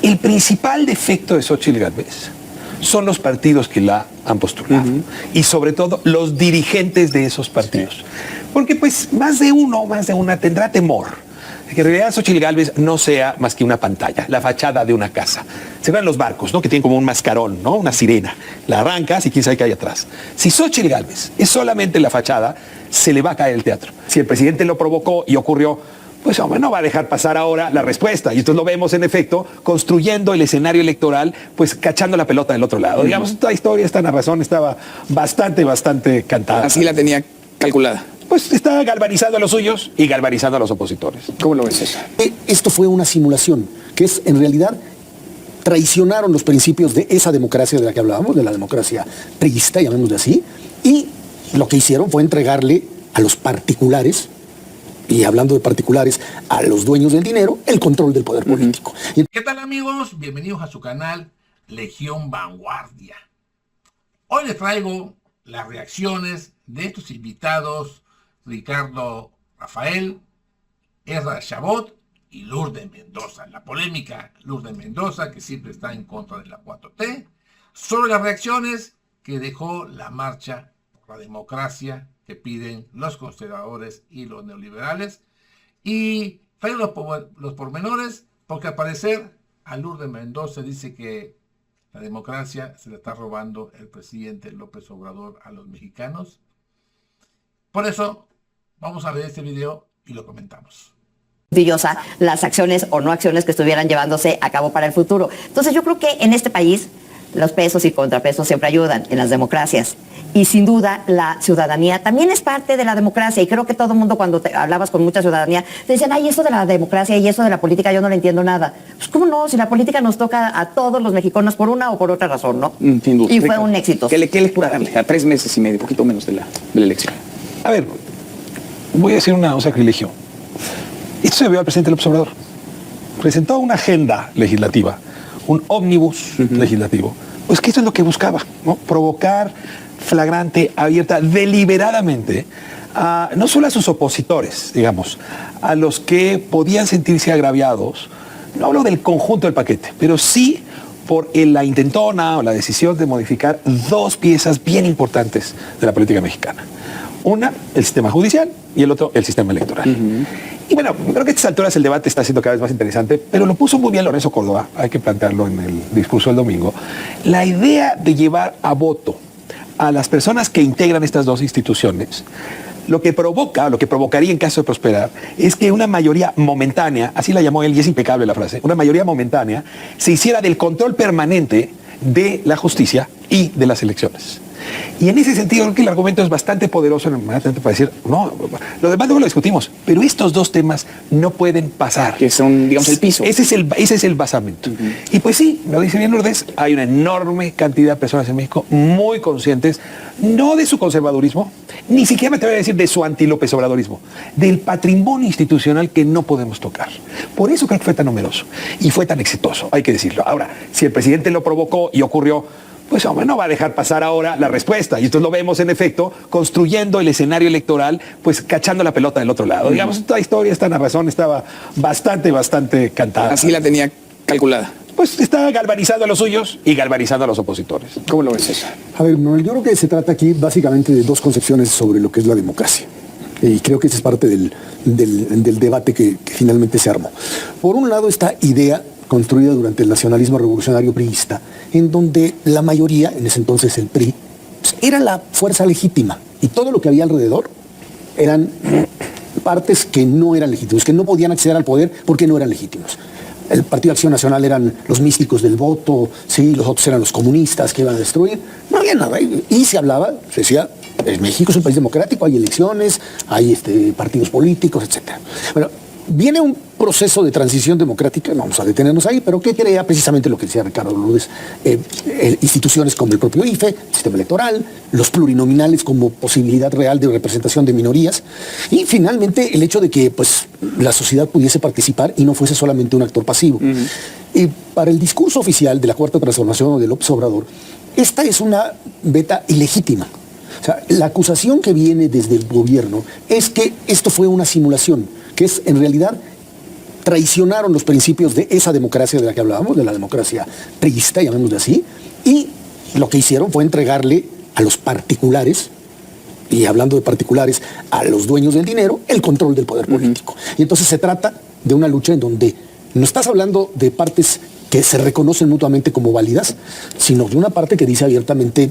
el principal defecto de Xóchitl Gálvez son los partidos que la han postulado y sobre todo los dirigentes de esos partidos. Porque pues más de una tendrá temor de que en realidad Xóchitl Gálvez no sea más que una pantalla, la fachada de una casa. Se ven los barcos, ¿no? Que tienen como un mascarón, ¿no? Una sirena. La arrancas y quién sabe qué hay atrás. Si Xóchitl Gálvez es solamente la fachada, se le va a caer el teatro. Si el presidente lo provocó y ocurrió, pues hombre, no va a dejar pasar ahora la respuesta. Y entonces lo vemos en efecto construyendo el escenario electoral, pues cachando la pelota del otro lado. Digamos, esta historia, esta narración estaba bastante cantada. Así la tenía calculada. Pues está galvanizando a los suyos y galvanizando a los opositores. ¿Cómo lo ves eso? Esto fue una simulación, que es en realidad traicionaron los principios de esa democracia de la que hablábamos, de la democracia priista, llamémosle así, y lo que hicieron fue entregarle a los particulares, y hablando de particulares, a los dueños del dinero, el control del poder político. ¿Qué tal, amigos? Bienvenidos a su canal Legión Vanguardia. Hoy les traigo las reacciones de estos invitados, Ricardo Rafael, Ezra Chabot y Lourdes Mendoza. La polémica Lourdes Mendoza, que siempre está en contra de la 4T, sobre las reacciones que dejó la marcha por la democracia que piden los conservadores y los neoliberales. Y traigo los pormenores, porque al parecer a Lourdes Mendoza dice que la democracia se la está robando el presidente López Obrador a los mexicanos. Por eso vamos a ver este video y lo comentamos. Las acciones o no acciones que estuvieran llevándose a cabo para el futuro. Entonces yo creo que en este país los pesos y contrapesos siempre ayudan en las democracias. Y sin duda la ciudadanía también es parte de la democracia. Y creo que todo el mundo, cuando hablabas con mucha ciudadanía, te decían, ay, eso de la democracia y eso de la política yo no le entiendo nada. Pues cómo no, si la política nos toca a todos los mexicanos por una o por otra razón, ¿no? Sin duda. Y fue un éxito. ¿Qué lectura darle a 3 meses y medio, poquito menos de la elección? A ver, voy a decir un sacrilegio. Esto se vio al presidente López Obrador. Presentó una agenda legislativa, un ómnibus legislativo. Pues que eso es lo que buscaba, ¿no? Provocar flagrante, abierta, deliberadamente, no solo a sus opositores, digamos, a los que podían sentirse agraviados. No hablo del conjunto del paquete, pero sí por la intentona o la decisión de modificar 2 piezas bien importantes de la política mexicana. Una, el sistema judicial, y el otro, el sistema electoral. Y bueno, creo que a estas alturas el debate está siendo cada vez más interesante, pero lo puso muy bien Lorenzo Córdoba, hay que plantearlo en el discurso del domingo. La idea de llevar a voto a las personas que integran estas 2 instituciones, lo que provocaría en caso de prosperar, es que una mayoría momentánea, así la llamó él, y es impecable la frase, una mayoría momentánea se hiciera del control permanente de la justicia y de las elecciones. Y en ese sentido creo que el argumento es bastante poderoso para decir, no, lo demás luego lo discutimos, pero estos 2 temas no pueden pasar. Que son, digamos, el piso. Ese es el basamento. Y pues sí, lo dice bien Lourdes, hay una enorme cantidad de personas en México muy conscientes, no de su conservadurismo, ni siquiera me atrevo a decir de su anti-López Obradorismo, del patrimonio institucional que no podemos tocar. Por eso creo que fue tan numeroso y fue tan exitoso, hay que decirlo. Ahora, si el presidente lo provocó y ocurrió, pues hombre, no va a dejar pasar ahora la respuesta. Y entonces lo vemos en efecto construyendo el escenario electoral, pues cachando la pelota del otro lado. Digamos, esta historia, esta narración estaba bastante cantada. Así la tenía calculada. Pues está galvanizando a los suyos y galvanizando a los opositores. ¿Cómo lo ves eso? A ver, Manuel, yo creo que se trata aquí básicamente de 2 concepciones sobre lo que es la democracia. Y creo que esa es parte del debate que finalmente se armó. Por un lado, esta idea construida durante el nacionalismo revolucionario priista, en donde la mayoría, en ese entonces el PRI, pues, era la fuerza legítima. Y todo lo que había alrededor eran partes que no eran legítimos, que no podían acceder al poder porque no eran legítimos. El Partido de Acción Nacional eran los místicos del voto, sí, los otros eran los comunistas que iban a destruir. No había nada. Y se hablaba, se decía, México es un país democrático, hay elecciones, hay partidos políticos, etc. Bueno, viene un proceso de transición democrática, no vamos a detenernos ahí, pero que crea precisamente lo que decía Ricardo Lourdes, instituciones como el propio IFE, el sistema electoral, los plurinominales como posibilidad real de representación de minorías, y finalmente el hecho de que pues, la sociedad pudiese participar y no fuese solamente un actor pasivo. Y para el discurso oficial de la Cuarta Transformación o de López Obrador, esta es una veta ilegítima. O sea, la acusación que viene desde el gobierno es que esto fue una simulación, que es en realidad traicionaron los principios de esa democracia de la que hablábamos, de la democracia priista, llamémosle así, y lo que hicieron fue entregarle a los particulares, y hablando de particulares, a los dueños del dinero, el control del poder político. Y entonces se trata de una lucha en donde no estás hablando de partes que se reconocen mutuamente como válidas, sino de una parte que dice abiertamente,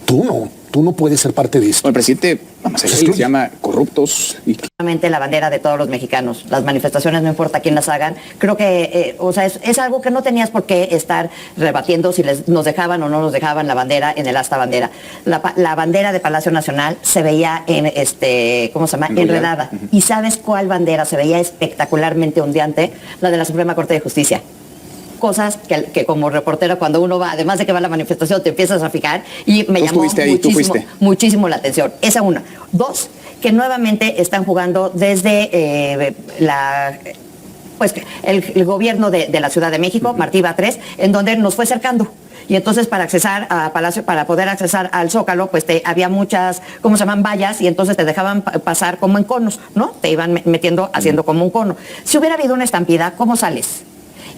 tú no puedes ser parte de esto. El presidente, vamos a decir, se llama corruptos. Y La bandera de todos los mexicanos. Las manifestaciones, no importa quién las hagan, creo que es algo que no tenías por qué estar rebatiendo si nos dejaban o no nos dejaban la bandera en el asta bandera. La bandera de Palacio Nacional se veía enredada. ¿Y sabes cuál bandera se veía espectacularmente ondeante? La de la Suprema Corte de Justicia. Cosas que como reportera, cuando uno va, además de que va a la manifestación, te empiezas a fijar, y me llamó muchísimo la atención. Esa una. Dos, que nuevamente están jugando desde el gobierno de la Ciudad de México, Martí Batres, en donde nos fue cercando. Y entonces para accesar a Palacio, para poder accesar al Zócalo, pues había muchas, vallas, y entonces te dejaban pasar como en conos, ¿no? Te iban metiendo, haciendo como un cono. Si hubiera habido una estampida, ¿cómo sales?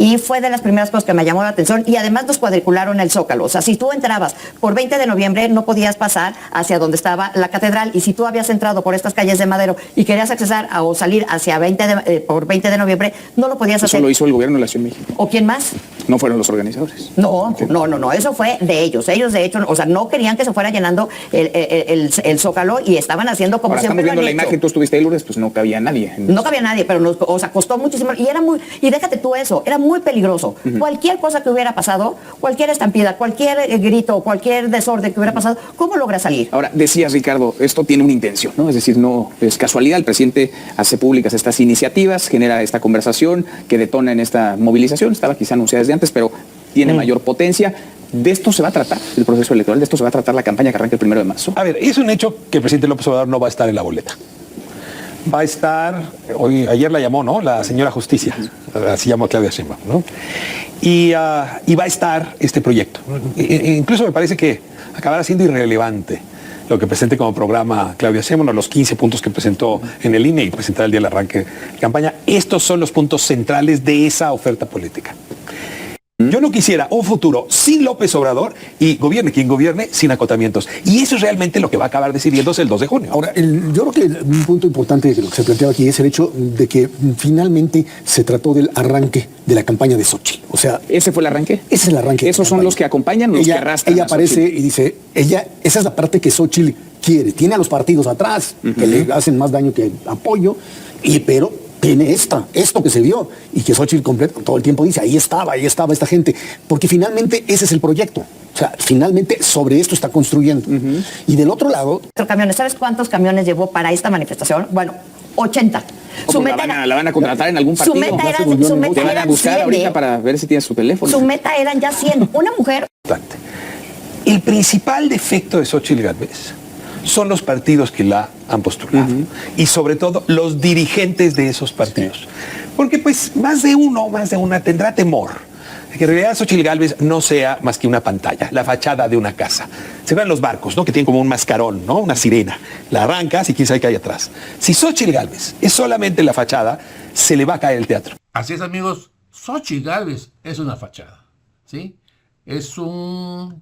Y fue de las primeras cosas que me llamó la atención, y además nos cuadricularon el Zócalo. O sea, si tú entrabas por 20 de noviembre, no podías pasar hacia donde estaba la catedral, y si tú habías entrado por estas calles de Madero y querías accesar o salir hacia por 20 de noviembre, no lo podías hacer. Eso lo hizo el gobierno de la Ciudad de México. ¿O quién más? No fueron los organizadores. No, eso fue de ellos. Ellos, de hecho, no querían que se fuera llenando el Zócalo, y estaban haciendo como ahora siempre estamos viendo la lo han imagen, hecho. tú estuviste ahí, Lourdes, pues no cabía nadie. No cabía nadie, pero costó muchísimo, y déjate tú eso, era muy peligroso. Cualquier cosa que hubiera pasado, cualquier estampida, cualquier grito, cualquier desorden que hubiera pasado, ¿cómo logra salir? Ahora, decías, Ricardo, esto tiene una intención, ¿no? Es decir, no es casualidad, el presidente hace públicas estas iniciativas, genera esta conversación que detona en esta movilización, estaba quizá anunciada desde antes, pero tiene mayor potencia. ¿De esto se va a tratar el proceso electoral? ¿De esto se va a tratar la campaña que arranca el 1 de marzo? A ver, es un hecho que el presidente López Obrador no va a estar en la boleta. Va a estar, ayer la llamó, ¿no? La señora Justicia, así llamó Claudia Sheinbaum, ¿no? Y va a estar este proyecto. Incluso me parece que acabará siendo irrelevante lo que presente como programa Claudia Sheinbaum, los 15 puntos que presentó en el INE y presentará el día del arranque de campaña. Estos son los puntos centrales de esa oferta política. Yo no quisiera un futuro sin López Obrador, y gobierne quien gobierne, sin acotamientos. Y eso es realmente lo que va a acabar decidiéndose el 2 de junio. Ahora, yo creo que un punto importante de lo que se planteaba aquí es el hecho de que finalmente se trató del arranque de la campaña de Xochitl. O sea, ¿ese fue el arranque? Ese es el arranque. Esos son los que acompañan, los que arrastran. Ella aparece y dice, esa es la parte que Xochitl quiere. Tiene a los partidos atrás, que le hacen más daño que apoyo, pero tiene esto que se vio, y que Xochitl todo el tiempo dice, ahí estaba esta gente, porque finalmente ese es el proyecto. O sea, finalmente sobre esto está construyendo. Y del otro lado... Camiones, ¿sabes cuántos camiones llevó para esta manifestación? Bueno, 80. La van a contratar en algún partido. Te van a buscar ahorita para ver si tienes su teléfono. Su meta eran ya 100. Una mujer... El principal defecto de Xochitl Gálvez son los partidos que la han postulado, y sobre todo los dirigentes de esos partidos. Porque pues más de una tendrá temor de que en realidad Xochitl Gálvez no sea más que una pantalla, la fachada de una casa. Se ven los barcos, ¿no? Que tienen como un mascarón, ¿no? Una sirena. La arrancas y quién sabe qué hay atrás. Si Xochitl Gálvez es solamente la fachada, se le va a caer el teatro. Así es, amigos, Xochitl Gálvez es una fachada, ¿sí? Es una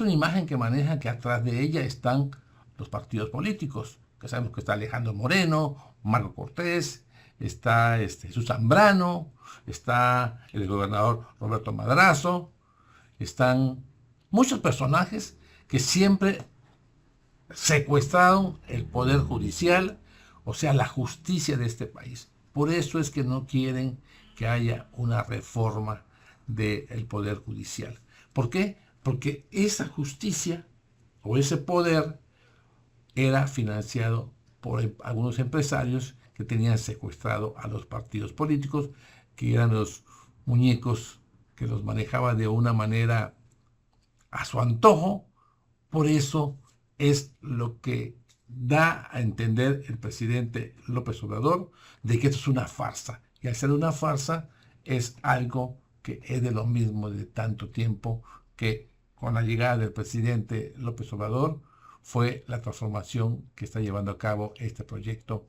imagen que maneja, que atrás de ella están los partidos políticos, que sabemos que está Alejandro Moreno, Marco Cortés, está Jesús Zambrano, está el gobernador Roberto Madrazo, están muchos personajes que siempre secuestraron el poder judicial, o sea, la justicia de este país. Por eso es que no quieren que haya una reforma del poder judicial. ¿Por qué? Porque esa justicia o ese poder era financiado por algunos empresarios que tenían secuestrado a los partidos políticos, que eran los muñecos que los manejaba de una manera a su antojo. Por eso es lo que da a entender el presidente López Obrador, de que esto es una farsa. Y al ser una farsa es algo que es de lo mismo de tanto tiempo, que con la llegada del presidente López Obrador fue la transformación que está llevando a cabo este proyecto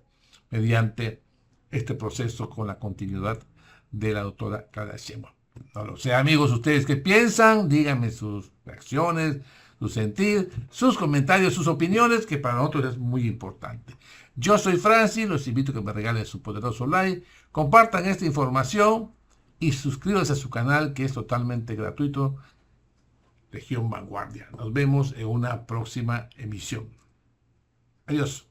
mediante este proceso con la continuidad de la doctora Claudia Sheinbaum. No lo sé, amigos, ¿ustedes qué piensan? Díganme sus reacciones, su sentir, sus comentarios, sus opiniones, que para nosotros es muy importante. Yo soy Francis, los invito a que me regalen su poderoso like, compartan esta información y suscríbanse a su canal, que es totalmente gratuito, Legión Vanguardia. Nos vemos en una próxima emisión. Adiós.